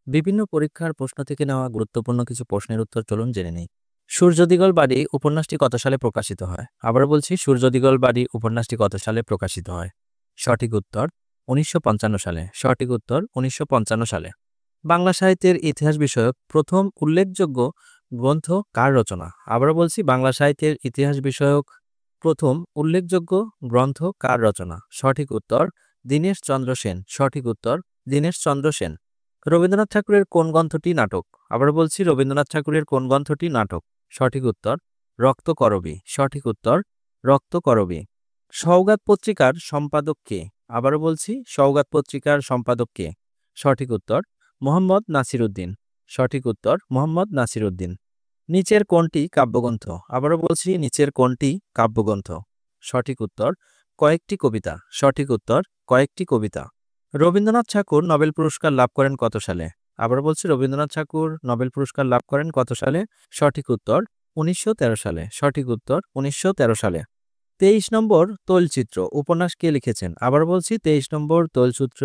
বিভিন্ন পরীক্ষার প্রশ্ন থেকে নেওয়া গুরুত্বপূর্ণ কিছু প্রশ্নের উত্তর চলুন জেনে নেই। সূর্যদিগল বাড়ি উপন্যাসটি কত সালে প্রকাশিত হয়? আবার বলছি, সূর্যদিগল বাড়ি উপন্যাসটি কত সালে প্রকাশিত হয়? সঠিক উত্তর 1955 সালে। সঠিক উত্তর 1955 সালে। বাংলা সাহিত্যের ইতিহাস বিষয়ক প্রথম উল্লেখযোগ্য গ্রন্থ কার রচনা? আবার বলছি, বাংলা সাহিত্যের ইতিহাস বিষয়ক প্রথম উল্লেখযোগ্য গ্রন্থ কার রচনা? সঠিক উত্তর দীনেশ চন্দ্র সেন। সঠিক উত্তর দীনেশ চন্দ্র সেন। রবীন্দ্রনাথ ঠাকুরের কোন গ্রন্থটি নাটক? আবার বলছি, রবীন্দ্রনাথ ঠাকুরের কোন গ্রন্থটি নাটক? সঠিক উত্তর রক্তকরবী। সঠিক উত্তর রক্তকরবী। সওগাত পত্রিকার সম্পাদক কে? আবারও বলছি, সওগাত পত্রিকার সম্পাদক কে? সঠিক উত্তর মোহাম্মদ নাসিরউদ্দিন। সঠিক উত্তর মোহাম্মদ নাসিরউদ্দিন। নিচের কোনটি কাব্যগ্রন্থ? আবারও বলছি, নিচের কোনটি কাব্যগ্রন্থ? সঠিক উত্তর কয়েকটি কবিতা। সঠিক উত্তর কয়েকটি কবিতা। রবীন্দ্রনাথ ঠাকুর নোবেল পুরস্কার লাভ করেন কত সালে? আবার বলছি, রবীন্দ্রনাথ ঠাকুর নোবেল পুরস্কার লাভ করেন কত সালে? সঠিক উত্তর 1913 সালে। সঠিক উত্তর 1913 সালে। 23 নম্বর তৈলচিত্র উপন্যাস কে লিখেছেন? আবার বলছি, 23 নম্বর তৈলচিত্র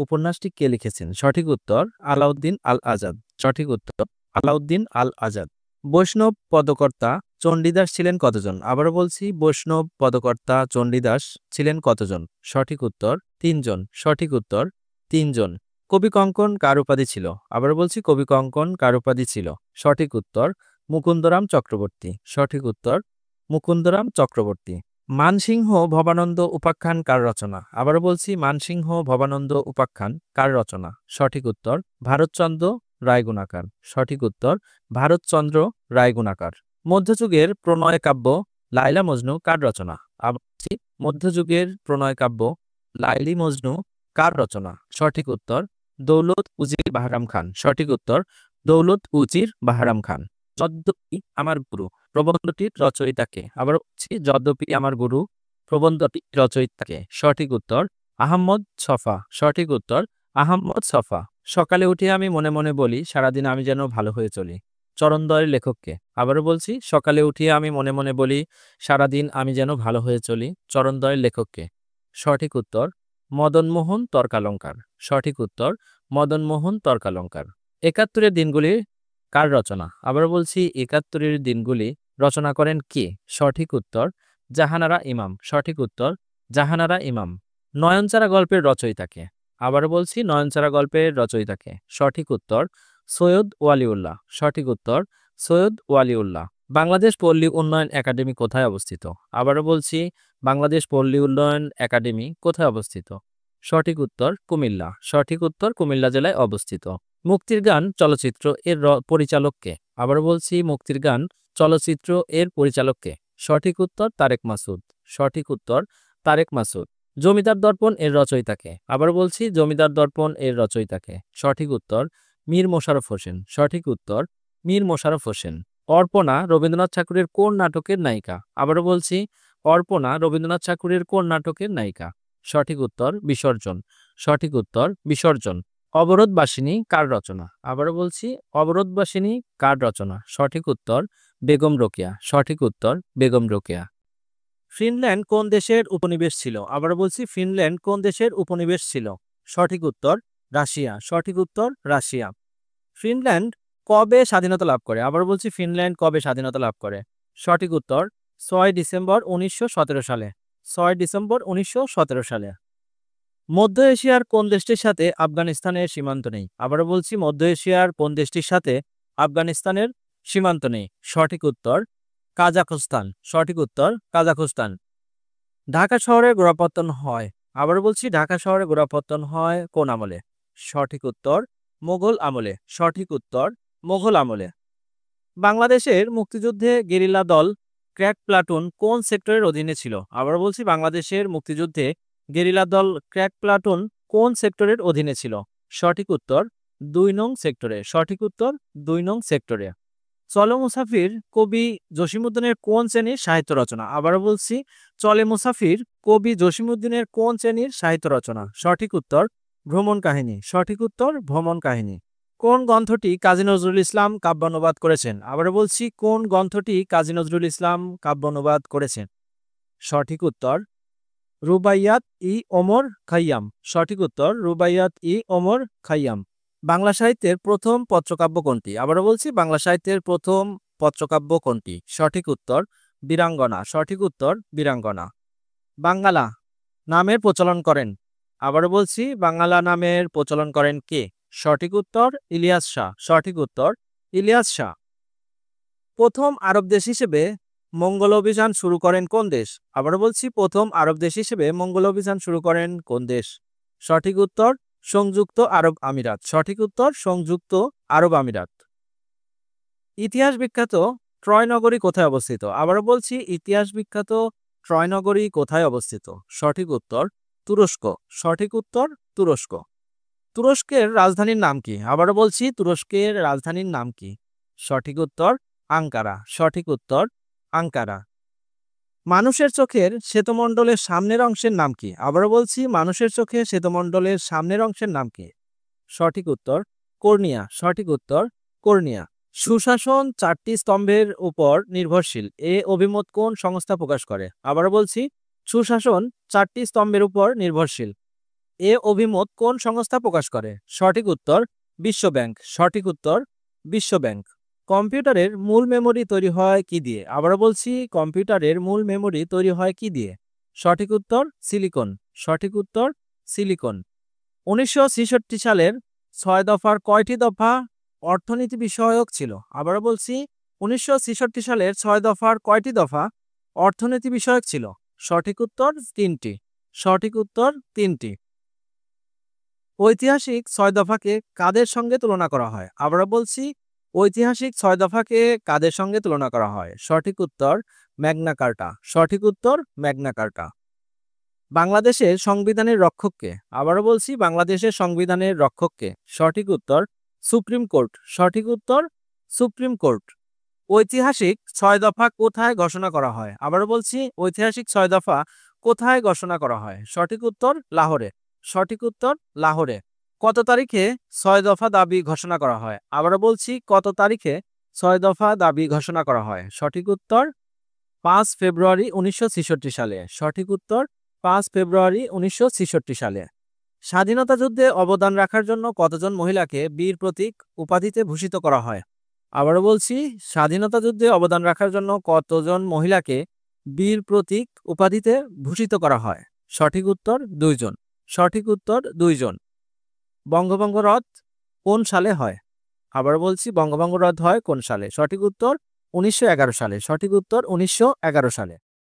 উপন্যাসটি কে লিখেছেন? সঠিক উত্তর আলাউদ্দিন আল আজাদ। সঠিক উত্তর আলাউদ্দিন আল আজাদ। বৈষ্ণব পদকর্তা চণ্ডীদাস ছিলেন কতজন? আবারও বলছি, বৈষ্ণব পদকর্তা চণ্ডীদাস ছিলেন কতজন? সঠিক উত্তর 3 জন। সঠিক উত্তর 3 জন। কবি কঙ্কন কার উপাধি ছিল? আবার বলছি, কবি কঙ্কন কার উপাধি ছিল? সঠিক উত্তর মুকুন্দরাম চক্রবর্তী। সঠিক উত্তর মুকুন্দরাম চক্রবর্তী। মানসিংহ ভবানন্দ উপাখ্যান কার রচনা? আবারও বলছি, মানসিংহ ভবানন্দ উপাখ্যান কার রচনা? সঠিক উত্তর ভারতচন্দ্র রায়গুণাকার। সঠিক উত্তর ভারতচন্দ্র রায়গুণাকার। মধ্যযুগের প্রণয় কাব্য লাইলা মজনু কার রচনা? আবার বলছি, মধ্যযুগের প্রণয় কাব্য লাইলি মজনু কার রচনা? সঠিক উত্তর দৌলত উজির বাহরাম খান। সঠিক উত্তর দৌলত উজির বাহরাম খান। যদ্যপি আমার গুরু প্রবন্ধটির রচয়িতাকে? আবার বলছি, যদ্যপি আমার গুরু প্রবন্ধটির রচয়িতাকে? সঠিক উত্তর আহম্মদ ছফা। সঠিক উত্তর আহম্মদ ছফা। সকালে উঠে আমি মনে মনে বলি, সারাদিন আমি যেন ভালো হয়ে চলি। চরণদ্বয়ের লেখককে? আবারও বলছি, সকালে উঠিয়ে আমি মনে মনে বলি, সারাদিন আমি যেন ভালো হয়ে চলি। চরণদ্বয়ের লেখককে? সঠিক উত্তর মদনমোহন তর্কালঙ্কার। সঠিক উত্তর মদনমোহন তর্কালঙ্কার। 71 দিনগুলি কার রচনা? আবার বলছি, 71 দিনগুলি রচনা করেন কে? সঠিক উত্তর জাহানারা ইমাম। সঠিক উত্তর জাহানারা ইমাম। নয়নচারা গল্পের রচয়িতাকে? আবার বলছি, নয়নচারা গল্পের রচয়িতাকে? সঠিক উত্তর সৈয়দ ওয়ালিউল্লাহ। সঠিক উত্তর সৈয়দ ওয়ালিউল্লাহ। বাংলাদেশ পল্লী উন্নয়ন একাডেমি কোথায় অবস্থিত? আবারও বলছি, বাংলাদেশ পল্লী উন্নয়ন একাডেমি কোথায় অবস্থিত? সঠিক উত্তর কুমিল্লা। সঠিক উত্তর কুমিল্লা জেলায় অবস্থিত। মুক্তির গান চলচ্চিত্র এর পরিচালককে? আবার বলছি, মুক্তির গান চলচ্চিত্র এর পরিচালককে? সঠিক উত্তর তারেক মাসুদ। সঠিক উত্তর তারেক মাসুদ। জমিদার দর্পণ এর রচয়িতাকে? আবার বলছি, জমিদার দর্পণ এর রচয়িতাকে? সঠিক উত্তর মীর মশাররফ হোসেন। সঠিক উত্তর মীর মশাররফ হোসেন। অর্পণা রবীন্দ্রনাথ ঠাকুরের কোন নাটকের নায়িকা? আবারও বলছি, অর্পণা রবীন্দ্রনাথ ঠাকুরের কোন নাটকের নায়িকা? সঠিক উত্তর বিসর্জন। সঠিক উত্তর বিসর্জন। অবরোধবাসিনী কার রচনা? আবারও বলছি, অবরোধবাসিনী কার রচনা? সঠিক উত্তর বেগম রোকেয়া। সঠিক উত্তর বেগম রোকেয়া। ফিনল্যান্ড কোন দেশের উপনিবেশ ছিল? আবারও বলছি, ফিনল্যান্ড কোন দেশের উপনিবেশ ছিল? সঠিক উত্তর রাশিয়া। সঠিক উত্তর রাশিয়া। ফিনল্যান্ড কবে স্বাধীনতা লাভ করে? আবার বলছি, ফিনল্যান্ড কবে স্বাধীনতা লাভ করে? সঠিক উত্তর 6 ডিসেম্বর 1917 সালে। 6 ডিসেম্বর 1917 সালে। মধ্য এশিয়ার কোন দেশটির সাথে আফগানিস্তানের সীমান্ত নেই? আবারও বলছি, মধ্য এশিয়ার কোন দেশটির সাথে আফগানিস্তানের সীমান্ত নেই? সঠিক উত্তর কাজাখস্তান। সঠিক উত্তর কাজাখস্তান। ঢাকা শহরে গোড়াপত্তন হয়? আবারও বলছি, ঢাকা শহরে গোড়াপত্তন হয় কোন আমলে? সঠিক উত্তর মোগল আমলে। সঠিক উত্তর মোগল আমলে। বাংলাদেশের মুক্তিযুদ্ধে গেরিলা দল ক্র্যাক প্লাটুন কোন সেক্টরের অধীনে ছিল? আবার বলছি, বাংলাদেশের মুক্তিযুদ্ধে গেরিলা দল ক্র্যাক প্লাটুন কোন সেক্টরের অধীনে ছিল? সঠিক উত্তর 2 নং সেক্টরে। সঠিক উত্তর 2 নং সেক্টরে। চলে মুসাফির কবি জসিমউদ্দিনের কোন শ্রেণীর সাহিত্য রচনা? আবারও বলছি, চলে মুসাফির কবি জসিমউদ্দিনের কোন শ্রেণীর সাহিত্য রচনা? সঠিক উত্তর ভ্রমণ কাহিনী। সঠিক উত্তর ভ্রমণ কাহিনী। কোন গ্রন্থটি কাজী নজরুল ইসলাম কাব্যানুবাদ করেছেন? আবারও বলছি, কোন গ্রন্থটি কাজী নজরুল ইসলাম কাব্যানুবাদ করেছেন? সঠিক উত্তর রুবাইয়াত ই ওমর খাইয়াম। সঠিক উত্তর রুবাইয়াত ই ওমর খাইয়াম। বাংলা সাহিত্যের প্রথম পত্রকাব্য কোনটি? আবারও বলছি, বাংলা সাহিত্যের প্রথম পত্রকাব্য কোনটি? সঠিক উত্তর বীরাঙ্গনা। সঠিক উত্তর বীরাঙ্গনা। বাঙ্গালা নামের প্রচলন করেন? আবারও বলছি, বাঙ্গালা নামের প্রচলন করেন কে? সঠিক উত্তর ইলিয়াস শাহ। সঠিক উত্তর ইলিয়াস শাহ। প্রথম আরব দেশ হিসেবে মঙ্গল অভিযান শুরু করেন কোন দেশ? আবারও বলছি, প্রথম আরব দেশ হিসেবে মঙ্গল অভিযান শুরু করেন কোন দেশ? সঠিক উত্তর সংযুক্ত আরব আমিরাত। সঠিক উত্তর সংযুক্ত আরব আমিরাত। ইতিহাস বিখ্যাত ট্রয় নগরী কোথায় অবস্থিত? আবারও বলছি, ইতিহাস বিখ্যাত ট্রয় নগরী কোথায় অবস্থিত? সঠিক উত্তর তুরস্ক। সঠিক উত্তর তুরস্ক। তুরস্কের রাজধানীর নাম কি? আবারও বলছি, তুরস্কের রাজধানীর নাম কি? সঠিক উত্তর আঙ্কারা। সঠিক উত্তর আঙ্কারা। মানুষের চোখের শ্বেতমণ্ডলের সামনের অংশের নাম কি? আবারও বলছি, মানুষের চোখে শ্বেতমণ্ডলের সামনের অংশের নাম কি? সঠিক উত্তর কর্নিয়া। সঠিক উত্তর কর্নিয়া। সুশাসন চারটি স্তম্ভের উপর নির্ভরশীল এ অভিমত কোন সংস্থা প্রকাশ করে? আবারও বলছি, সুশাসন চারটি স্তম্ভের উপর নির্ভরশীল এ অভিমত কোন সংস্থা প্রকাশ করে? সঠিক উত্তর বিশ্ব ব্যাংক। সঠিক উত্তর বিশ্ব ব্যাংক। কম্পিউটারের মূল মেমরি তৈরি হয় কি দিয়ে? আবারও বলছি, কম্পিউটারের মূল মেমরি তৈরি হয় কি দিয়ে? সঠিক উত্তর সিলিকন। সঠিক উত্তর সিলিকন। 1966 সালের 6 দফার কয়টি দফা অর্থনীতি বিষয়ক ছিল? আবারও বলছি, 1966 সালের 6 দফার কয়টি দফা অর্থনীতি বিষয়ক ছিল? সঠিক উত্তর 3টি। সঠিক উত্তর 3টি। ঐতিহাসিক 6 দফাকে কাদের সঙ্গে তুলনা করা হয়? আবারও বলছি, ঐতিহাসিক 6 দফাকে কাদের সঙ্গে তুলনা করা হয়? সঠিক উত্তর ম্যাগনা কার্টা। সঠিক উত্তর ম্যাগনা কার্টা। বাংলাদেশের সংবিধানের রক্ষককে? আবারও বলছি, বাংলাদেশের সংবিধানের রক্ষককে? সঠিক উত্তর সুপ্রিম কোর্ট। সঠিক উত্তর সুপ্রিম কোর্ট। ঐতিহাসিক 6 দফা কোথায় ঘোষণা করা হয়? আবারও বলছি, ঐতিহাসিক 6 দফা কোথায় ঘোষণা করা হয়? সঠিক উত্তর লাহোরে। সঠিক উত্তর লাহোরে। কত তারিখে 6 দফা দাবি ঘোষণা করা হয়? আবারও বলছি, কত তারিখে 6 দফা দাবি ঘোষণা করা হয়? সঠিক উত্তর 5 ফেব্রুয়ারি 1966 সালে। সঠিক উত্তর 5 ফেব্রুয়ারি 1966 সালে। স্বাধীনতা যুদ্ধে অবদান রাখার জন্য কতজন মহিলাকে বীর প্রতীক উপাধিতে ভূষিত করা হয়? আবারও বলছি, স্বাধীনতা যুদ্ধে অবদান রাখার জন্য কতজন মহিলাকে বীর প্রতীক উপাধিতে ভূষিত করা হয়? সঠিক উত্তর 2 জন। সঠিক উত্তর 2 জন। বঙ্গভঙ্গ রদ কোন সালে হয়? আবার বলছি, বঙ্গভঙ্গ রদ হয় কোন সালে? সঠিক উত্তর 1911 সালে। সঠিক উত্তর 1911 সালে।